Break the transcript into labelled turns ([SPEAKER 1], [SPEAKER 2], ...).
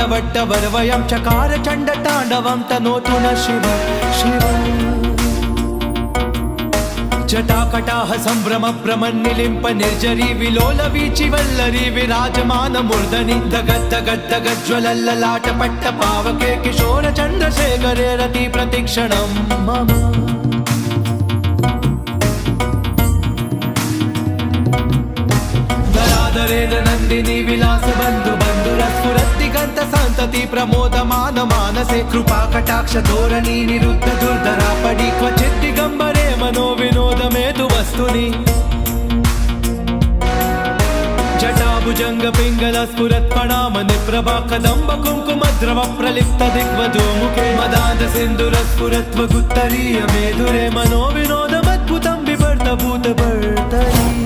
[SPEAKER 1] वरवयं चकार चण्डताण्डवं तनोतु न शिव शिव जटाकटाह सम्भ्रम भ्रमन्निलिम्प निर्जरी विलोल वीचि वल्लरी विराजमान मूर्धनि दगद्दगद्दगज्ज्वलल्ललाट पट्ट पावके किशोर चन्द्रशेखरे रति प्रतिक्षणं मम नंदिनी विलास बंधु बंधुरस्फुरत्तिगंत संतति प्रमोदमान मानसे कृपा कटाक्ष धोरणी निरुद्ध दुर्धरा पडी क्वचित् दिगंबरे मनो विनोद मेतु वस्तुनि जटाभुजंग पिंगल स्फुरत् प्रणाम निप्रभा कदंब कुंकुम द्रव प्रलिप्त दिग्वजो मुखे मदाद सिंधुर स्फुरत्व गुत्तरीय मेधुरे मनो विनोदमद्भुतं बिभर्त भूत भर्तरी